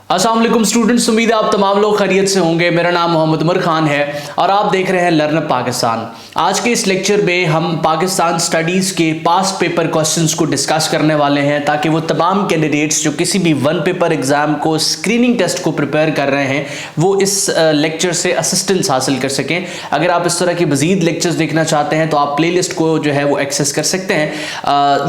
अस्सलाम वालेकुम स्टूडेंट्स, उम्मीद है आप तमाम लोग खैरियत से होंगे। मेरा नाम मोहम्मद उमर खान है और आप देख रहे हैं लर्न पाकिस्तान। आज के इस लेक्चर में हम पाकिस्तान स्टडीज़ के पास पेपर क्वेश्चंस को डिस्कस करने वाले हैं ताकि वो तमाम कैंडिडेट्स जो किसी भी वन पेपर एग्ज़ाम को स्क्रीनिंग टेस्ट को प्रिपेयर कर रहे हैं वो इस लेक्चर से असिस्टेंस हासिल कर सकें। अगर आप इस तरह की मज़ीद लेक्चर्स देखना चाहते हैं तो आप प्ले लिस्ट को जो है वो एक्सेस कर सकते हैं।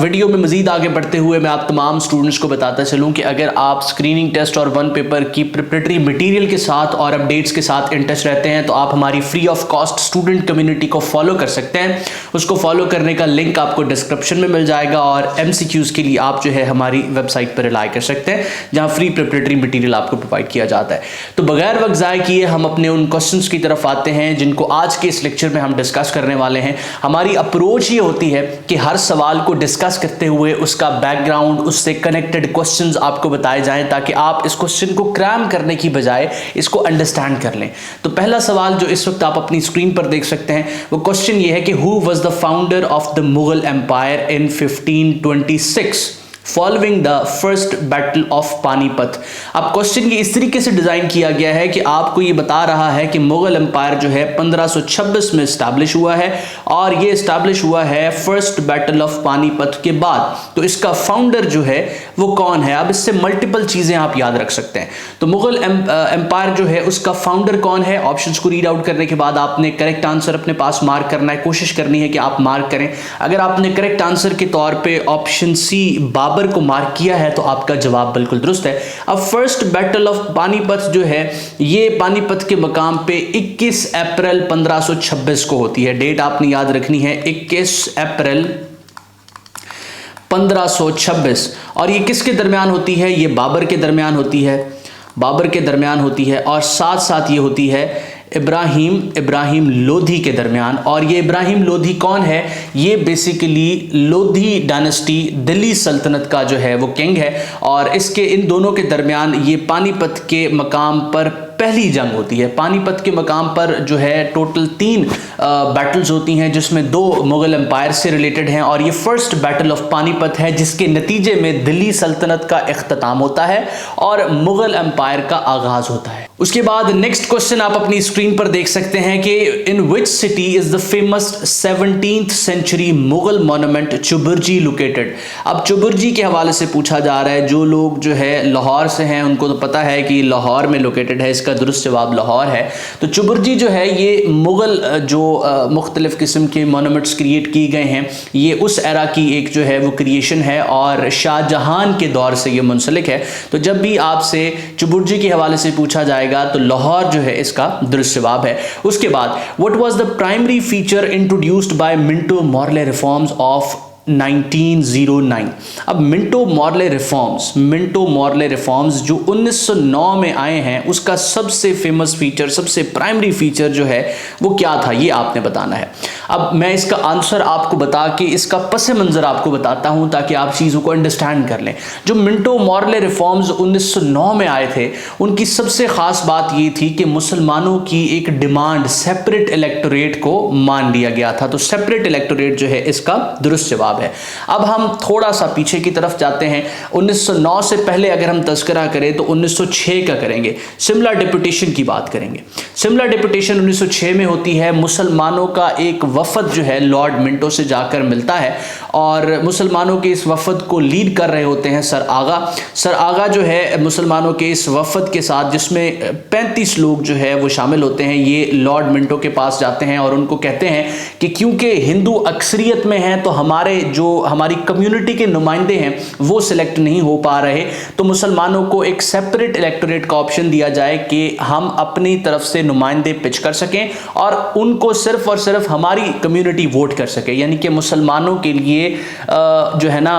वीडियो में मज़ीद आगे बढ़ते हुए मैं आप तमाम स्टूडेंट्स को बताता चलूँ कि अगर आप स्क्रीनिंग टेस्ट और वन पेपर की प्रिपरेटरी मटेरियल के साथ और अपडेट्स के साथ इंटरेस्ट रहते हैं तो आप हमारी free of cost student community को फॉलो कर सकते हैं। उसको फॉलो करने का लिंक आपको डिस्क्रिप्शन में मिल जाएगा और एमसीक्यूज के लिए आप जो है हमारी वेबसाइट पर रिलाई कर सकते हैं जहां फ्री प्रिपरेटरी मटेरियल आपको प्रोवाइड किया जाता है। तो बगैर वक्त ज़ाय किए हम अपने उन क्वेश्चंस की तरफ आते हैं जिनको आज के इस लेक्चर में हम डिस्कस करने वाले हैं। हमारी अप्रोच ये होती है कि हर सवाल को डिस्कस करते हुए उसका बैकग्राउंड, उससे कनेक्टेड क्वेश्चंस आपको बताए जाएं ताकि आप इस क्वेश्चन को क्रैम करने की बजाय इसको अंडरस्टैंड कर लें। तो पहला सवाल जो इस वक्त आप अपनी स्क्रीन पर देख सकते हैं वो क्वेश्चन ये है कि who was the founder of the Mughal empire in 1526 following the first battle of Panipat. अब क्वेश्चन ये इस तरीके से डिजाइन किया गया है कि आपको ये बता रहा है कि मुगल एम्पायर जो है 1526 में स्टैब्लिश हुआ है और ये स्टैब्लिश हुआ है फर्स्ट बैटल ऑफ पानीपत के बाद। तो इसका फाउंडर जो है वो कौन है? अब इससे मल्टीपल चीजें आप याद रख सकते हैं। तो मुगल एम्पायर जो है उसका फाउंडर कौन है? ऑप्शंस को रीड आउट करने के बाद आपने करेक्ट आंसर अपने पास मार्क करना है, कोशिश करनी है कि आप मार्क करें। अगर आपने करेक्ट आंसर के तौर पे ऑप्शन सी बाबर को मार्क किया है तो आपका जवाब बिल्कुल दुरुस्त है। अब फर्स्ट बैटल ऑफ पानीपत जो है ये पानीपत के मकाम पे 21 अप्रैल 1526 को होती है। डेट आपने याद रखनी है 21 अप्रैल 1526। और ये किसके दरमियान होती है? ये बाबर के दरमियान होती है, बाबर के दरमियान होती है और साथ साथ ये होती है इब्राहिम लोधी के दरमियान। और ये इब्राहिम लोधी कौन है? ये बेसिकली लोधी डायनेस्टी दिल्ली सल्तनत का जो है वो किंग है और इसके इन दोनों के दरमियान ये पानीपत के मकाम पर पहली जंग होती है। पानीपत के मकाम पर जो है टोटल 3 बैटल्स होती हैं जिसमें 2 मुगल एम्पायर से रिलेटेड हैं और ये फर्स्ट बैटल ऑफ पानीपत है जिसके नतीजे में दिल्ली सल्तनत का इख्तिताम होता है और मुगल एम्पायर का आगाज होता है। उसके बाद नेक्स्ट क्वेश्चन आप अपनी स्क्रीन पर देख सकते हैं कि in which city is the famous 17th century Mughal monument Chauburji located. अब चुबुर्जी के हवाले से पूछा जा रहा है। जो लोग जो है लाहौर से हैं उनको तो पता है कि लाहौर में लोकेटेड है, इसका दुरुस्त जवाब लाहौर है। तो चुबुर्जी जो है ये मुगल जो मुख्तलिफ किस्म के मॉन्यूमेंट्स क्रिएट किए गए हैं ये उस एरा की एक जो है वो क्रिएशन है और शाहजहां के दौर से ये मुंसलिक है। तो जब भी आपसे चुबुर्जी के हवाले से पूछा जाएगा तो लाहौर जो है इसका दुरुस्त जवाब है। उसके बाद what was the primary feature introduced by Minto Morley reforms of 1909। अब मिंटो मॉर्ले रिफॉर्म्स जो 1909 में आए हैं उसका सबसे फेमस फीचर, सबसे प्राइमरी फीचर जो है वो क्या था ये आपने बताना है। अब मैं इसका आंसर आपको बता के इसका पस मंजर आपको बताता हूं ताकि आप चीज़ों को अंडरस्टैंड कर लें। जो मिंटो मॉर्ले रिफॉर्म्स 1909 में आए थे उनकी सबसे खास बात ये थी कि मुसलमानों की एक डिमांड सेपरेट इलेक्टोरेट को मान लिया गया था। तो सेपरेट इलेक्टोरेट जो है इसका दुरुस्त जवाब है। अब हम थोड़ा सा पीछे की तरफ जाते हैं। 1909 से पहले अगर हम तज़किरा करें तो 1906 का करेंगे। शिमला डिप्यूटेशन की बात करेंगे। शिमला डिप्यूटेशन 1906 में होती है। मुसलमानों का एक वफद जो है लॉर्ड मिंटो से जाकर मिलता है और मुसलमानों के इस वफद को लीड कर रहे होते हैं सर आगा जो है मुसलमानों के इस वफद के साथ जिसमें 35 लोग जो है वो शामिल होते हैं। ये लॉर्ड मिंटो के पास जाते हैं और उनको कहते हैं कि क्योंकि हिंदू अक्सरियत में हैं तो हमारे जो हमारी कम्युनिटी के नुमाइंदे हैं वो सिलेक्ट नहीं हो पा रहे, तो मुसलमानों को एक सेपरेट इलेक्टोरेट का ऑप्शन दिया जाए कि हम अपनी तरफ से नुमाइंदे पिच कर सकें और उनको सिर्फ और सिर्फ हमारी कम्युनिटी वोट कर सके। यानी कि मुसलमानों के लिए जो है ना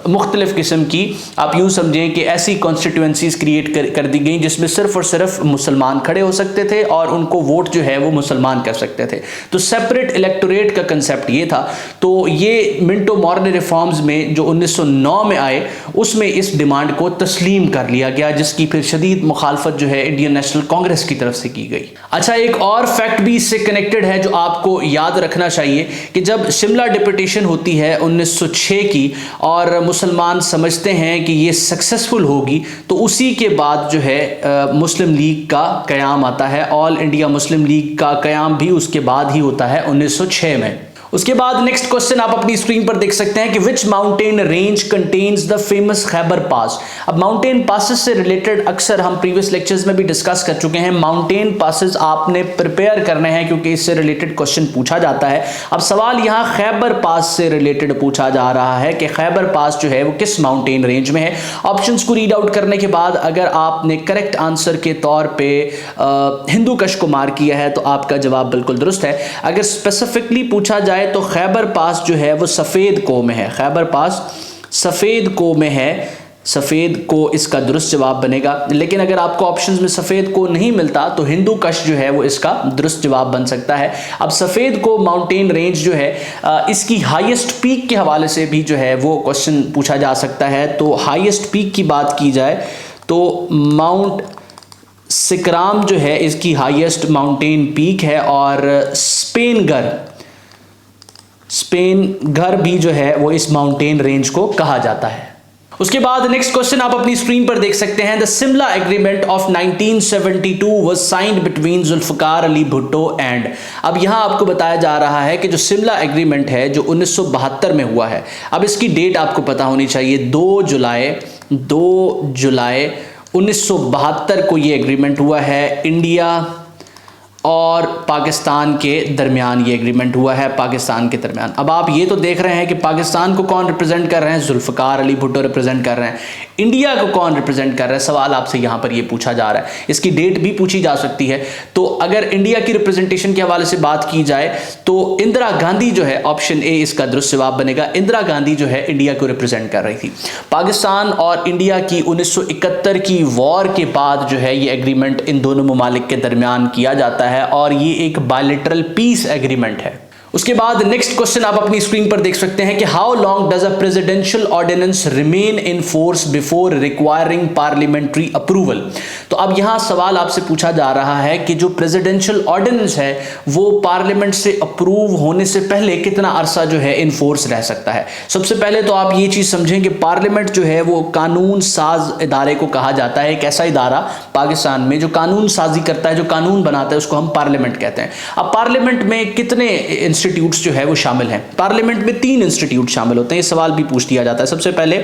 मुख्तलिफ किस्म की आप यूँ समझें कि ऐसी कॉन्स्टिट्यूएंसीज क्रिएट कर दी गई जिसमें सिर्फ और सिर्फ मुसलमान खड़े हो सकते थे और उनको वोट जो है वो मुसलमान कर सकते थे। तो सेपरेट इलेक्टोरेट का कंसेप्ट ये था। तो ये मिंटो मॉर्ले रिफॉर्म्स में जो 1909 में आए उसमें इस डिमांड को तस्लीम कर लिया गया, जिसकी फिर शदीद मुखालफत जो है इंडियन नेशनल कांग्रेस की तरफ से की गई। अच्छा, एक और फैक्ट भी इससे कनेक्टेड है जो आपको याद रखना चाहिए कि जब शिमला डिप्यूटेशन होती है 1906 की और मुसलमान समझते हैं कि ये सक्सेसफुल होगी, तो उसी के बाद जो है मुस्लिम लीग का कयाम आता है। ऑल इंडिया मुस्लिम लीग का कयाम भी उसके बाद ही होता है 1906 में। उसके बाद नेक्स्ट क्वेश्चन आप अपनी स्क्रीन पर देख सकते हैं कि which mountain range contains the famous Khyber pass. अब माउंटेन पासेस से रिलेटेड अक्सर हम प्रीवियस लेक्चर्स में भी डिस्कस कर चुके हैं। माउंटेन पासेस आपने प्रिपेयर करने हैं क्योंकि इससे रिलेटेड क्वेश्चन पूछा जाता है। अब सवाल यहाँ खैबर पास से रिलेटेड पूछा जा रहा है कि खैबर पास जो है वो किस माउंटेन रेंज में है। ऑप्शंस को रीड आउट करने के बाद अगर आपने करेक्ट आंसर के तौर पे हिंदू कश को मार्क किया है तो आपका जवाब बिल्कुल दुरुस्त है। अगर स्पेसिफिकली पूछा जाए तो खैबर पास जो है वो सफेद को में है। खैबर पास सफेद को में है, सफेद को इसका दुरुस्त जवाब बनेगा। लेकिन अगर आपको ऑप्शंस में सफेद को नहीं मिलता तो हिंदू कश जो है वो इसका दुरुस्त जवाब बन सकता है। अब सफेद को माउंटेन रेंज जो है इसकी हाईएस्ट पीक के हवाले से भी जो है वो क्वेश्चन पूछा जा सकता है। तो हाईएस्ट पीक की बात की जाए तो माउंट सिकराम जो है इसकी हाईएस्ट माउंटेन पीक है और स्पेन घर भी जो है वो इस माउंटेन रेंज को कहा जाता है। उसके बाद नेक्स्ट क्वेश्चन आप अपनी स्क्रीन पर देख सकते हैं। The Simla agreement of 1972 was signed between Zulfikar Ali Bhutto and. अब यहां आपको बताया जा रहा है कि जो सिमला एग्रीमेंट है जो 1972 में हुआ है, अब इसकी डेट आपको पता होनी चाहिए। 2 जुलाई 1972 को ये एग्रीमेंट हुआ है। इंडिया और पाकिस्तान के दरमियान ये एग्रीमेंट हुआ है, पाकिस्तान के दरमियान। अब आप ये तो देख रहे हैं कि पाकिस्तान को कौन रिप्रेजेंट कर रहे हैं, जुल्फकार अली भुट्टो रिप्रेजेंट कर रहे हैं। इंडिया को कौन रिप्रेजेंट कर रहा है, सवाल आपसे यहाँ पर ये पूछा जा रहा है। इसकी डेट भी पूछी जा सकती है। तो अगर इंडिया की रिप्रेजेंटेशन के हवाले से बात की जाए तो इंदिरा गांधी जो है, ऑप्शन ए इसका दुरुस्त जवाब बनेगा। इंदिरा गांधी जो है इंडिया को रिप्रेजेंट कर रही थी। पाकिस्तान और इंडिया की 1971 की वॉर के बाद जो है ये एग्रीमेंट इन दोनों ममालिक के दरमियान किया जाता है और ये एक बायलैटरल पीस एग्रीमेंट है। उसके बाद नेक्स्ट क्वेश्चन आप अपनी स्क्रीन पर देख सकते हैं कि how long does a presidential ordinance remain in force before requiring parliamentary approval. तो अब यहां सवाल आपसे पूछा जा रहा है कि जो प्रेसिडेंशियल ऑर्डिनेंस है वो पार्लियामेंट से अप्रूव होने से पहले कितना अरसा जो है इन फोर्स रह सकता है। सबसे पहले तो आप ये चीज समझें कि पार्लियामेंट जो है वो कानून साज इदारे को कहा जाता है। एक ऐसा इदारा पाकिस्तान में जो कानून साजी करता है, जो कानून बनाता है, उसको हम पार्लियामेंट कहते हैं। अब पार्लियामेंट में कितने इंस्टीट्यूट्स जो है वो शामिल हैं? पार्लियामेंट में 3 इंस्टीट्यूट शामिल होते हैं। ये सवाल भी पूछ दिया जाता है। सबसे पहले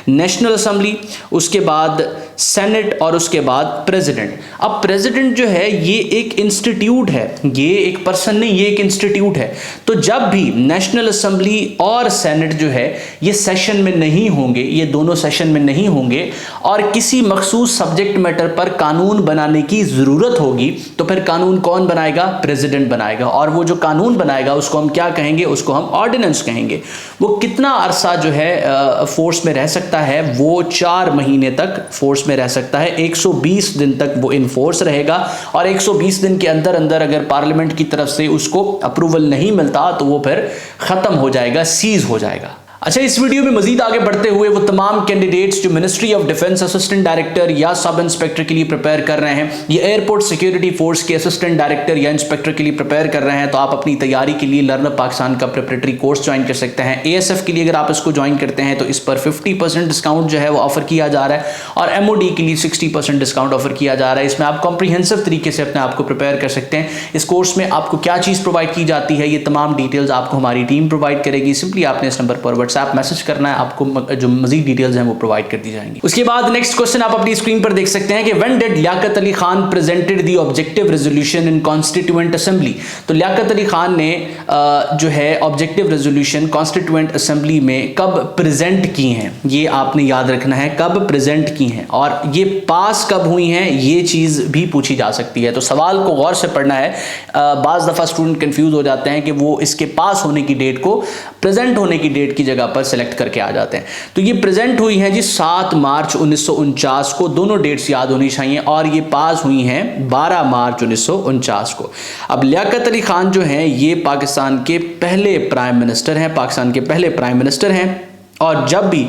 नेशनल असेंबली, उसके बाद सेनेट और उसके बाद प्रेसिडेंट। अब प्रेसिडेंट जो है ये एक इंस्टीट्यूट है, ये एक पर्सन नहीं, ये एक इंस्टीट्यूट है। तो जब भी नेशनल असेंबली और सेनेट जो है ये सेशन में नहीं होंगे, ये दोनों सेशन में नहीं होंगे और किसी मखसूस सब्जेक्ट मैटर पर कानून बनाने की जरूरत होगी तो फिर कानून कौन बनाएगा? प्रेसिडेंट बनाएगा। और वो जो कानून बनाएगा उसको हम क्या कहेंगे? उसको हम ऑर्डिनेंस कहेंगे। वो कितना अरसा जो है फोर्स में रह सकता है? वो 4 महीने तक फोर्स में रह सकता है। 120 दिन तक वो इन फोर्स रहेगा और 120 दिन के अंदर अंदर अगर पार्लियामेंट की तरफ से उसको अप्रूवल नहीं मिलता तो वो फिर खत्म हो जाएगा, सीज हो जाएगा। अच्छा, इस वीडियो में मजीद आगे बढ़ते हुए वो तमाम कैंडिडेट्स जो ministry of defence assistant director या सब इंस्पेक्टर के लिए प्रिपेयर कर रहे हैं, ये एयरपोर्ट सिक्योरिटी फोर्स के असिस्टेंट डायरेक्टर या इंस्पेक्टर के लिए प्रिपेयर कर रहे हैं, तो आप अपनी तैयारी के लिए लर्नर पाकिस्तान का प्रिपरेटरी कोर्स ज्वाइन कर सकते हैं। ASF के लिए अगर आप इसको ज्वाइन करते हैं तो इस पर 50% डिस्काउंट जो है वो ऑफर किया जा रहा है और MOD के लिए 60% डिस्काउंट ऑफर किया जा रहा है। इसमें आप कॉम्प्रिहेंसिव तरीके से अपने आप को प्रिपेयर कर सकते हैं। इस कोर्स में आपको क्या चीज़ प्रोवाइड की जाती है, ये तमाम डिटेल्स आपको हमारी टीम प्रोवाइड करेगी। सिंपली आपने इस नंबर पर व्हाट्सएप मैसेज करना है, आपको जो मजीद डिटेल्स हैं वो प्रोवाइड कर दी जाएंगी। उसके बाद नेक्स्ट क्वेश्चन आप अपनी स्क्रीन पर देख सकते हैं कि when did Liaquat Ali Khan presented the objective resolution in constituent assembly. तो लियाकत अली खान ने जो है ऑब्जेक्टिव रेजोल्यूशन कॉन्स्टिट्यूएंट असेंबली में कब प्रेजेंट की हैं, ये आपने याद रखना है, कब प्रेजेंट की हैं और ये पास कब हुई हैं, ये चीज़ भी पूछी जा सकती है। तो सवाल को गौर से पढ़ना है। बाज़ दफ़ा स्टूडेंट कंफ्यूज हो जाते हैं कि वो इसके पास होने की डेट को प्रेजेंट होने की डेट की जगह पर सेलेक्ट करके आ जाते हैं। तो ये प्रेजेंट हुई हैं जी 7 मार्च 1949 को, दोनों डेट्स याद होनी चाहिए, और ये पास हुई हैं 12 मार्च 1949 को। अब लियाकत अली खान जो हैं ये पाकिस्तान के पहले प्राइम मिनिस्टर हैं, पाकिस्तान के पहले प्राइम मिनिस्टर हैं, और जब भी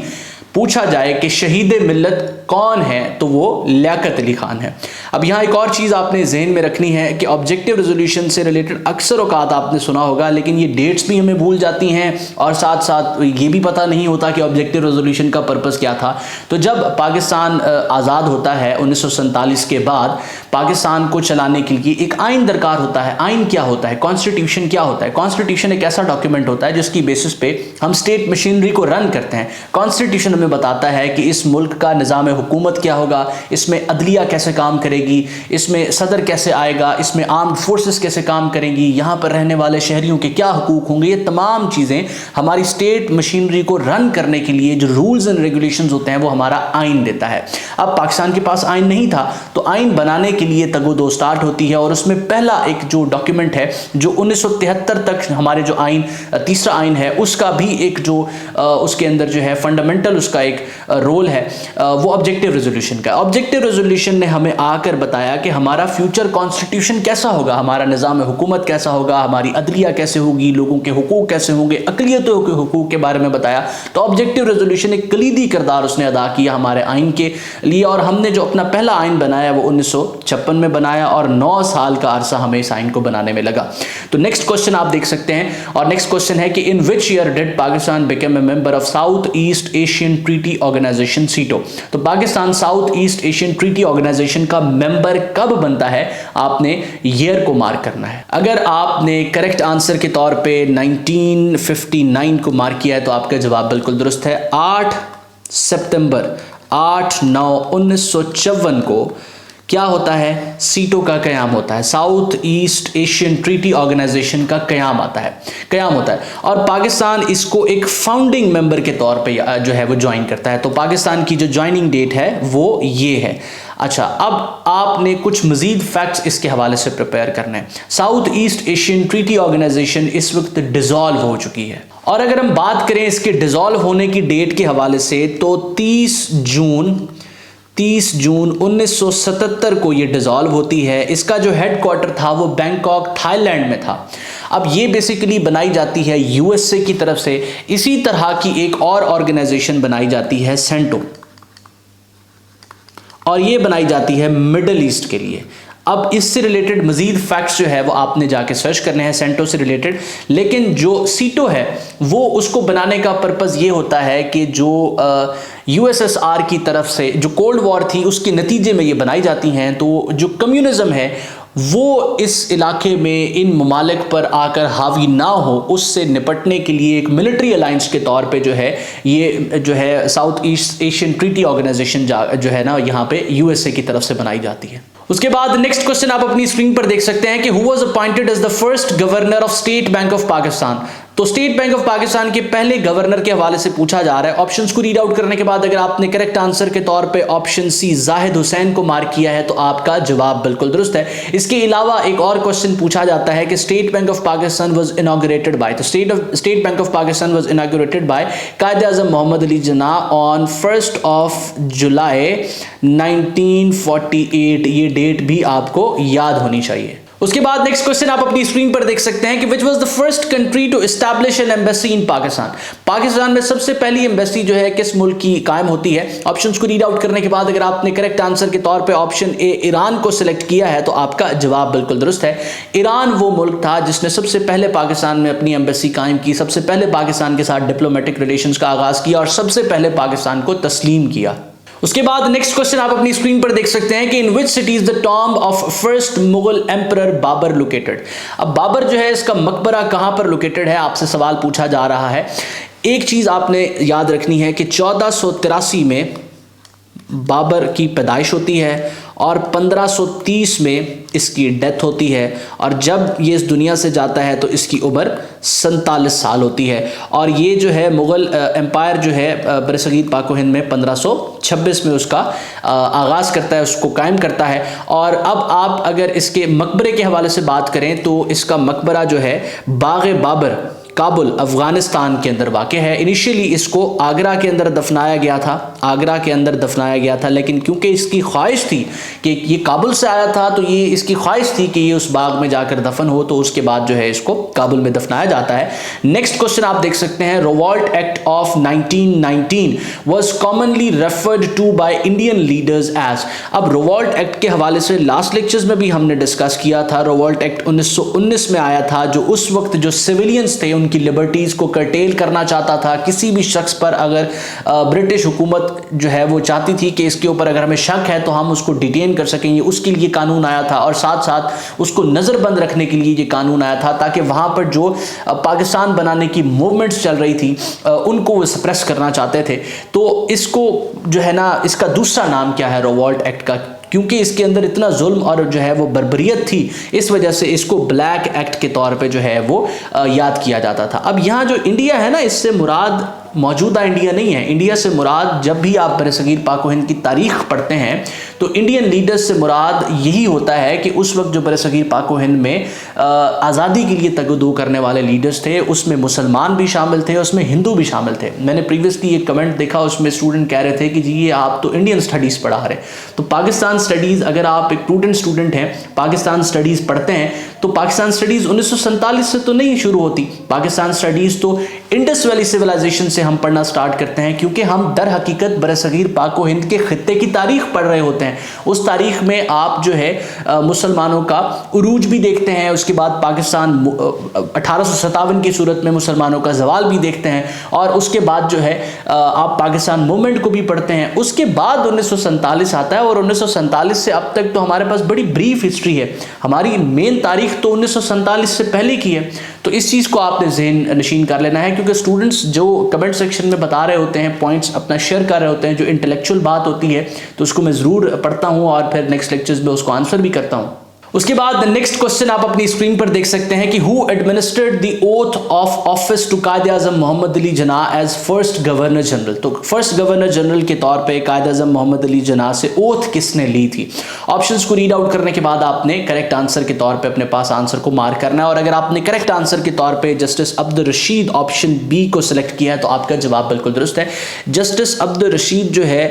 पूछा जाए कि शहीद मिल्लत कौन है तो वो लियाकत अली खान है। अब यहाँ एक और चीज़ आपने जहन में रखनी है कि ऑब्जेक्टिव रेजोल्यूशन से रिलेटेड अक्सर औकात आपने सुना होगा, लेकिन ये डेट्स भी हमें भूल जाती हैं और साथ साथ ये भी पता नहीं होता कि ऑब्जेक्टिव रेजोल्यूशन का पर्पस क्या था। तो जब पाकिस्तान आज़ाद होता है 1947 के बाद, पाकिस्तान को चलाने के लिए एक आइन दरकार होता है। आइन क्या होता है, कॉन्स्टिट्यूशन क्या होता है? कॉन्स्टिट्यूशन एक ऐसा डॉक्यूमेंट होता है जिसकी बेसिस पे हम स्टेट मशीनरी को रन करते हैं। कॉन्स्टिट्यूशन हमें बताता है कि इस मुल्क का निज़ाम हुकूमत क्या होगा, इसमें अदलिया कैसे काम करेगी, इसमें सदर कैसे आएगा, इसमें आर्म्ड फोर्सेस कैसे काम करेंगी, यहाँ पर रहने वाले शहरियों के क्या हुकूक होंगे। ये तमाम चीज़ें हमारी स्टेट मशीनरी को रन करने के लिए जो रूल्स एंड रेगुलेशंस होते हैं वो हमारा आइन देता है। अब पाकिस्तान के पास आइन नहीं था, तो आइन बनाने के लिए तगोदो स्टार्ट होती है, और उसमें पहला एक जो डॉक्यूमेंट है जो 1973 तक हमारे जो आइन तीसरा आइन है उसका भी एक जो उसके अंदर जो है फंडामेंटल उसका एक रोल है, वो ऑब्जेक्टिव रेजोल्यूशन का। ऑब्जेक्टिव रेजोल्यूशन ने हमें आकर बताया कि हमारा फ्यूचर कॉन्स्टिट्यूशन कैसा होगा, हमारा निज़ाम हुकूमत कैसा होगा, हमारी अदलिया कैसे होगी, लोगों के हुकूक कैसे होंगे, अक़लियतों के हुकूक के बारे में बताया। तो ऑब्जेक्टिव रेजोल्यूशन एक कलीदी किरदार उसने अदा किया हमारे आइन के लिए, और हमने जो अपना पहला आइन बनाया वो 1956 में बनाया, और 9 साल का अरसा हमें इस आइन को बनाने में लगा। तो नेक्स्ट क्वेश्चन आप देख सकते हैं, और नेक्स्ट क्वेश्चन है कि in which year did Pakistan become a member of South East Asian treaty Organization SEATO. तो Pakistan South East Asian treaty organisation का मेंबर कब बनता है, आपने ईयर को मार्क करना है। अगर आपने करेक्ट आंसर के तौर पे 1959 को मार्क किया है तो आपका जवाब बिल्कुल दुरुस्त है। 8 सितंबर 8/9/1954 को क्या होता है, सीटो का क़याम होता है, South East Asian treaty organisation का क़याम होता है, और पाकिस्तान इसको एक फाउंडिंग मेंबर के तौर पे जो है वो ज्वाइन करता है। तो पाकिस्तान की जो ज्वाइनिंग डेट है वो ये है। अच्छा, अब आपने कुछ मजीद फैक्ट्स इसके हवाले से प्रिपेयर करने हैं। South East Asian treaty organization इस वक्त डिसॉल्व हो चुकी है, और अगर हम बात करें इसके डिसॉल्व होने की डेट के हवाले से तो 30 जून 1977 को ये डिसॉल्व होती है। इसका जो हेडक्वार्टर था वो बैंकॉक थाईलैंड में था। अब ये बेसिकली बनाई जाती है यूएसए की तरफ से। इसी तरह की एक और ऑर्गेनाइजेशन बनाई जाती है सेंटो, और ये बनाई जाती है मिडल ईस्ट के लिए। अब इससे रिलेटेड मजीद फैक्ट्स जो है वो आपने जाके सर्च करने हैं सेंटो से रिलेटेड, लेकिन जो सीटो है वो उसको बनाने का पर्पज़ ये होता है कि जो यूएसएसआर की तरफ से जो कोल्ड वॉर थी उसके नतीजे में ये बनाई जाती हैं। तो जो कम्युनिज्म है वो इस इलाके में इन ममालिक पर आकर हावी ना हो, उससे निपटने के लिए एक मिलिट्री अलायंस के तौर पे जो है ये जो है South East Asian treaty organization जो है ना यहाँ पे यूएसए की तरफ से बनाई जाती है। उसके बाद नेक्स्ट क्वेश्चन आप अपनी स्क्रीन पर देख सकते हैं कि who was appointed as the first governor of state bank of Pakistan. तो स्टेट बैंक ऑफ पाकिस्तान के पहले गवर्नर के हवाले से पूछा जा रहा है। ऑप्शंस को रीड आउट करने के बाद अगर आपने करेक्ट आंसर के तौर पे ऑप्शन सी जाहिद हुसैन को मार्क किया है तो आपका जवाब बिल्कुल दुरुस्त है। इसके अलावा एक और क्वेश्चन पूछा जाता है कि State bank of Pakistan was inaugurated by, तो state bank of Pakistan was inaugurated by Quaid-e-Azam Muhammad Ali Jinnah on 1 July 1948। ये डेट भी आपको याद होनी चाहिए। उसके बाद नेक्स्ट क्वेश्चन आप अपनी स्क्रीन पर देख सकते हैं कि which was the first country to establish an embassy in Pakistan. Pakistan में सबसे पहली एम्बेसी जो है किस मुल्क की कायम होती है। ऑप्शंस को रीड आउट करने के बाद अगर आपने करेक्ट आंसर के तौर पे ऑप्शन ए ईरान को सिलेक्ट किया है तो आपका जवाब बिल्कुल दुरुस्त है। ईरान वो मुल्क था जिसने सबसे पहले पाकिस्तान में अपनी एम्बेसी कायम की, सबसे पहले पाकिस्तान के साथ डिप्लोमेटिक रिलेशंस का आगाज किया और सबसे पहले पाकिस्तान को तस्लीम किया। उसके बाद नेक्स्ट क्वेश्चन आप अपनी स्क्रीन पर देख सकते हैं कि in which city is the tomb of first Mughal emperor Babur located. अब बाबर जो है इसका मकबरा कहां पर लोकेटेड है, आपसे सवाल पूछा जा रहा है। एक चीज आपने याद रखनी है कि 1483 में बाबर की पैदाइश होती है और 1530 में इसकी डेथ होती है, और जब ये इस दुनिया से जाता है तो इसकी उम्र 47 साल होती है। और ये जो है मुग़ल एम्पायर जो है बरसगीर पाक हिंद में 1526 में उसका आगाज़ करता है, उसको कायम करता है। और अब आप अगर इसके मकबरे के हवाले से बात करें तो इसका मकबरा जो है बाग बाबर काबुल अफगानिस्तान के अंदर वाक़ है। इनिशियली इसको आगरा के अंदर दफनाया गया था, आगरा के अंदर दफनाया गया था, लेकिन क्योंकि इसकी ख्वाहिश थी कि ये काबुल से आया था तो ये इसकी ख्वाहिश थी कि ये उस बाग में जाकर दफन हो, तो उसके बाद जो है इसको काबुल में दफनाया जाता है। नेक्स्ट क्वेश्चन आप देख सकते हैं, revolt act of 1919 was commonly referred to by Indian leaders as. अब रिवॉल्ट एक्ट के हवाले से लास्ट लेक्चर्स में भी हमने डिस्कस किया था। रिवॉल्ट एक्ट 1919 में आया था, जो उस वक्त जो सिविलियंस थे उनकी लिबर्टीज को कर्टेल करना चाहता था। किसी भी शख्स पर अगर ब्रिटिश हुकूमत जो है वो चाहती थी कि इसके ऊपर अगर हमें शक है तो हम उसको डिटेन कर सकेंगे, उसके लिए कानून आया था, और साथ साथ उसको नज़रबंद रखने के लिए ये कानून आया था, ताकि वहाँ पर जो पाकिस्तान बनाने की मूवमेंट्स चल रही थी उनको वो सप्रेस करना चाहते थे। तो इसको जो है ना, इसका दूसरा नाम क्या है रिवॉल्ट एक्ट का, क्योंकि इसके अंदर इतना जुल्म और जो है वो बर्बरियत थी, इस वजह से इसको ब्लैक एक्ट के तौर पे जो है वो याद किया जाता था। अब यहाँ जो इंडिया है ना, इससे मुराद मौजूदा इंडिया नहीं है। इंडिया से मुराद, जब भी आप बरसगीर पाक व हिंद की तारीख पढ़ते हैं तो इंडियन लीडर्स से मुराद यही होता है कि उस वक्त जो बरसगीर पाक व हिंद में आज़ादी के लिए तगदो करने वाले लीडर्स थे, उसमें मुसलमान भी शामिल थे, उसमें हिंदू भी शामिल थे। मैंने प्रीवियसली एक कमेंट देखा, उसमें स्टूडेंट कह रहे थे कि जी ये आप तो इंडियन स्टडीज़ पढ़ा रहे। तो पाकिस्तान स्टडीज़, अगर आप एक प्रूडेंट स्टूडेंट हैं, पाकिस्तान स्टडीज़ पढ़ते हैं, तो पाकिस्तान स्टडीज़ 1947 से तो नहीं शुरू होती। पाकिस्तान स्टडीज़ तो इंडस वैली सिविलाइजेशन से हम पढ़ना स्टार्ट करते हैं, क्योंकि हम दर हकीकत बरसगीर पाक व हिंद के खित्ते की तारीख पढ़ रहे होते हैं। उस तारीख में आप जो है मुसलमानों का उरूज भी देखते हैं, उसके बाद पाकिस्तान 1857 की सूरत में मुसलमानों का जवाल भी देखते हैं, और उसके बाद जो है आप पाकिस्तान मूवमेंट को भी पढ़ते हैं। उसके बाद 1947 आता है, और 1947 से अब तक तो हमारे पास बड़ी ब्रीफ हिस्ट्री है। हमारी मेन तारीख तो 1947 से पहले की है। तो इस चीज़ को आपने ज़हन नशीन कर लेना है, क्योंकि स्टूडेंट्स जो कमेंट सेक्शन में बता रहे होते हैं, पॉइंट्स अपना शेयर कर रहे होते हैं, जो इंटेलेक्चुअल बात होती है तो उसको मैं ज़रूर पढ़ता हूँ और फिर नेक्स्ट लेक्चर्स में उसको आंसर भी करता हूँ। उसके बाद नेक्स्ट क्वेश्चन आप अपनी स्क्रीन पर देख सकते हैं कि who administered the oath of office to Quaid-e Azam Muhammad Ali Jinnah as first governor general. तो फर्स्ट गवर्नर जनरल के तौर पे कायदे आजम मोहम्मद अली जिन्नाह से ओथ किसने ली थी? ऑप्शंस को रीड आउट करने के बाद आपने करेक्ट आंसर के तौर पे अपने पास आंसर को मार्क करना है, और अगर आपने करेक्ट आंसर के तौर पे justice Abdul Rashid option B को सिलेक्ट किया है तो आपका जवाब बिल्कुल दुरुस्त है। जस्टिस अब्दुल रशीद जो है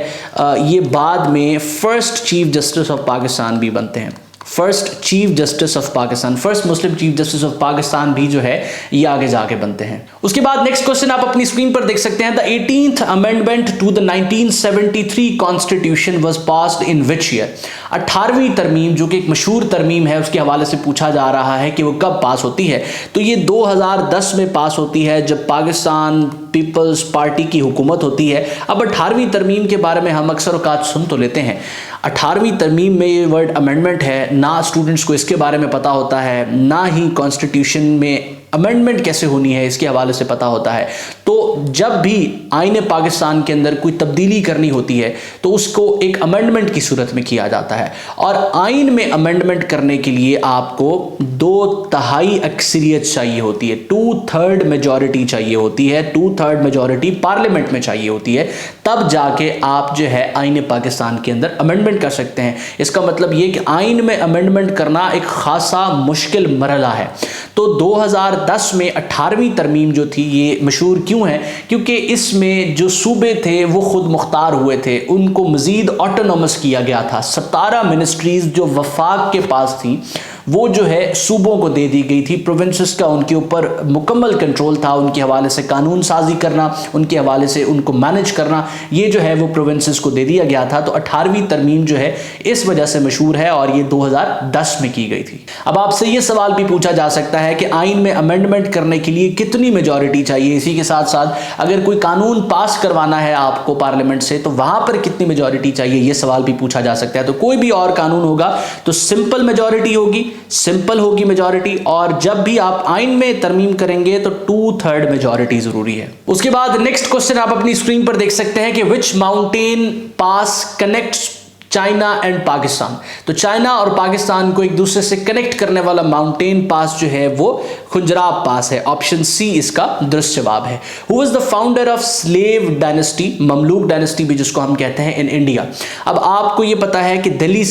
ये बाद में first chief justice of Pakistan भी बनते हैं। First chief justice of Pakistan, first Muslim chief justice of Pakistan भी जो है ये आगे जाके बनते हैं। उसके बाद नेक्स्ट क्वेश्चन आप अपनी स्क्रीन पर देख सकते हैं, the 18th amendment to the 1973 constitution was passed in which year. 18वीं तरमीम, जो कि एक मशहूर तरमीम है, उसके हवाले से पूछा जा रहा है कि वो कब पास होती है। तो ये 2010 में पास होती है, जब पाकिस्तान पीपल्स पार्टी की हुकूमत होती है। अब 18वीं तरमीम के बारे में हम अक्सर औकात सुन तो लेते हैं, 18वीं तरमीम में ये वर्ड अमेंडमेंट है, ना स्टूडेंट्स को इसके बारे में पता होता है, ना ही कॉन्स्टिट्यूशन में अमेंडमेंट कैसे होनी है इसके हवाले से पता होता है। तो जब भी आईने पाकिस्तान के अंदर कोई तब्दीली करनी होती है तो उसको एक अमेंडमेंट की सूरत में किया जाता है, और आइन में अमेंडमेंट करने के लिए आपको 2/3 अक्सरियत चाहिए होती है, 2/3 मेजॉरिटी चाहिए होती है, 2/3 मेजॉरिटी पार्लियामेंट में चाहिए होती है, तब जाके आप जो है आइन पाकिस्तान के अंदर अमेंडमेंट कर सकते हैं। इसका मतलब ये कि आइन में अमेंडमेंट करना एक खासा मुश्किल मरला है। तो 2010 में 18वीं तरमीम जो थी ये मशहूर क्यों है? क्योंकि इसमें जो सूबे थे वो खुद मुख्तार हुए थे, उनको मजीद ऑटोनॉमस किया गया था। 17 मिनिस्ट्रीज जो वफाक के पास थी वो जो है सूबों को दे दी गई थी। प्रोविंसेस का उनके ऊपर मुकम्मल कंट्रोल था, उनके हवाले से कानून साजी करना, उनके हवाले से उनको मैनेज करना, ये जो है वो प्रोविंसेस को दे दिया गया था। तो 18वीं तरमीम जो है इस वजह से मशहूर है, और ये 2010 में की गई थी। अब आपसे ये सवाल भी पूछा जा सकता है कि आइन में अमेंडमेंट करने के लिए कितनी मेजॉरिटी चाहिए। इसी के साथ साथ अगर कोई कानून पास करवाना है आपको पार्लियामेंट से तो वहां पर कितनी मेजॉरिटी चाहिए, ये सवाल भी पूछा जा सकता है। तो कोई भी और कानून होगा तो सिंपल मेजॉरिटी होगी, सिंपल होगी मेजॉरिटी, और जब भी आप आइन में तरमीम करेंगे तो 2/3 मेजॉरिटी जरूरी है। उसके बाद नेक्स्ट क्वेश्चन आप अपनी स्क्रीन पर देख सकते हैं कि which mountain pass connects China and Pakistan. तो चाइना और पाकिस्तान को एक दूसरे से कनेक्ट करने वाला माउंटेन पास जो है वो खुंजराब पास है। ऑप्शन सी इसका दुरुस्त जवाब है। Who was the founder of slave dynasty, Mamluk dynasty भी जिसको हम कहते हैं, इन इंडिया। अब आपको ये पता है कि दिल्ली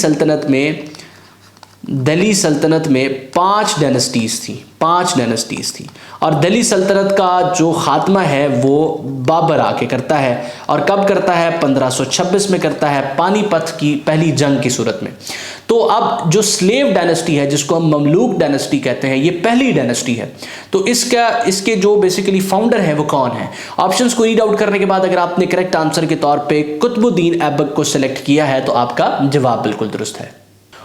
सल्तनत में 5 डायनेस्टीज थी, 5 डायनेस्टीज थी और दिल्ली सल्तनत का जो खात्मा है वो बाबर आके करता है। और कब करता है? 1526 में करता है, पानीपत की पहली जंग की सूरत में। तो अब जो स्लेव डायनेस्टी है, जिसको हम ममलूक डायनेस्टी कहते हैं, ये पहली डायनेस्टी है। तो इसके जो बेसिकली फाउंडर है वो कौन है? ऑप्शंस को रीड आउट करने के बाद अगर आपने करेक्ट आंसर के तौर पे कुतुबुद्दीन ऐबक को सिलेक्ट किया है तो आपका जवाब बिल्कुल दुरुस्त है।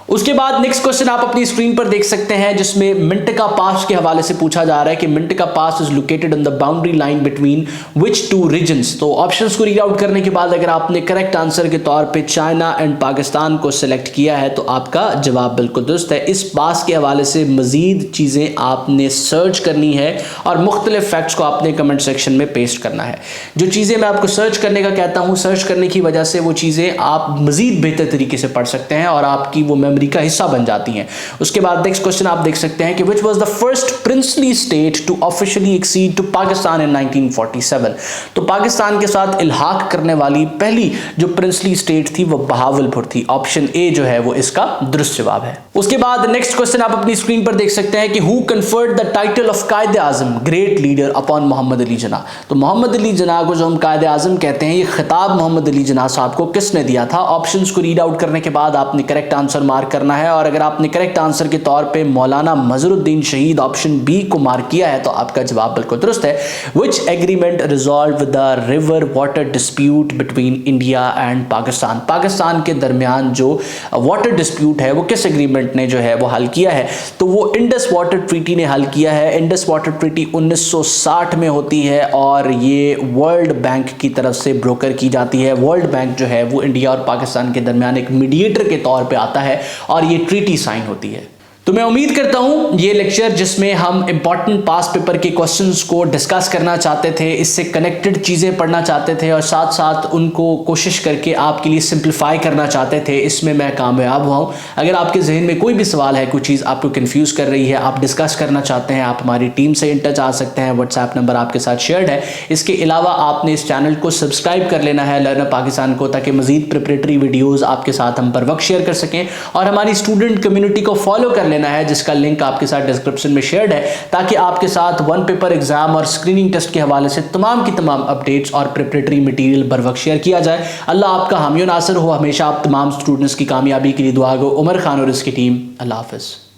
उसके बाद नेक्स्ट क्वेश्चन आप अपनी स्क्रीन पर देख सकते हैं, जिसमें मिंटका पास के हवाले से पूछा जा रहा है कि Mintaka pass is located on the boundary line between which two regions. तो ऑप्शंस को रीड आउट करने के बाद अगर आपने करेक्ट आंसर के तौर पे चाइना एंड पाकिस्तान को सिलेक्ट किया है तो आपका जवाब बिल्कुल दुरुस्त है। इस पास के हवाले से मजीद चीज़ें आपने सर्च करनी है और मुख्तलिफ फैक्ट्स को आपने कमेंट सेक्शन में पेस्ट करना है। जो चीज़ें मैं आपको सर्च करने का कहता हूँ, सर्च करने की वजह से वो चीज़ें आप मजीद बेहतर तरीके से पढ़ सकते हैं और आपकी वो मेमोरी का हिस्सा बन जाती हैं। उसके बाद नेक्स्ट क्वेश्चन आप देख सकते हैं कि which was the first princely state to officially accede to Pakistan in 1947। तो पाकिस्तान के साथ इल्हाक करने वाली पहली जो प्रिंसली स्टेट थी वो बहावलपुर थी। ऑप्शन ए जो है वो इसका दुरुस्त जवाब है। उसके बाद नेक्स्ट क्वेश्चन आप अपनी स्क्रीन पर देख सकते हैं कि who conferred the title of Quaid Azam great leader upon Muhammad Ali Jinnah. तो मोहम्मद अली जिन्ना को जो हम कायद आजम कहते हैं, ये खिताब मोहम्मद अली जिन्ना साहब को किसने दिया था? ऑप्शंस को रीड आउट करने के बाद आपने करेक्ट आंसर मार्क करना है और अगर आपने करेक्ट आंसर के तौर पे मौलाना मजहरुद्दीन शहीद ऑप्शन बी को मार्क किया है तो आपका जवाब बिल्कुल दुरुस्त है। Which agreement resolve the river water dispute between India and Pakistan. Pakistan के दरमियान जो वाटर डिस्प्यूट है वो किस एग्रीमेंट ने जो है वो हल किया है? तो वो इंडस वाटर ट्रीटी ने हल किया है। इंडस वाटर ट्रीटी 1960 में होती है और ये वर्ल्ड बैंक की तरफ से ब्रोकर की जाती है। वर्ल्ड बैंक जो है वो इंडिया और पाकिस्तान के दरमियान एक मीडिएटर के तौर पे आता है और ये ट्रीटी साइन होती है। तो मैं उम्मीद करता हूं ये लेक्चर, जिसमें हम इंपॉर्टेंट पास पेपर के क्वेश्चंस को डिस्कस करना चाहते थे, इससे कनेक्टेड चीज़ें पढ़ना चाहते थे और साथ साथ उनको कोशिश करके आपके लिए सिंप्लीफाई करना चाहते थे, इसमें मैं कामयाब हुआ हूं। अगर आपके जहन में कोई भी सवाल है, कोई चीज़ आपको कंफ्यूज कर रही है, आप डिस्कस करना चाहते हैं, आप हमारी टीम से इन टच आ सकते हैं। व्हाट्सएप नंबर आपके साथ शेयर्ड है। इसके अलावा आपने इस चैनल को सब्सक्राइब कर लेना है लर्नर पाकिस्तान को, ताकि मजीद प्रिपरेटरी वीडियोज़ आपके साथ हम बर वक्त शेयर कर सकें और हमारी स्टूडेंट कम्युनिटी को फॉलो कर लेना है, जिसका लिंक आपके साथ डिस्क्रिप्शन में शेयर्ड है, ताकि आपके साथ वन पेपर एग्जाम और स्क्रीनिंग टेस्ट के हवाले से तमाम की तमाम अपडेट्स और प्रिपरेटरी मटेरियल बर वक्त शेयर किया जाए। अल्लाह आपका हामी नासिर हो। हमेशा आप तमाम स्टूडेंट्स की कामयाबी के लिए दुआ गो। उमर खान और इसकी टीम। अल्लाह हाफिज़।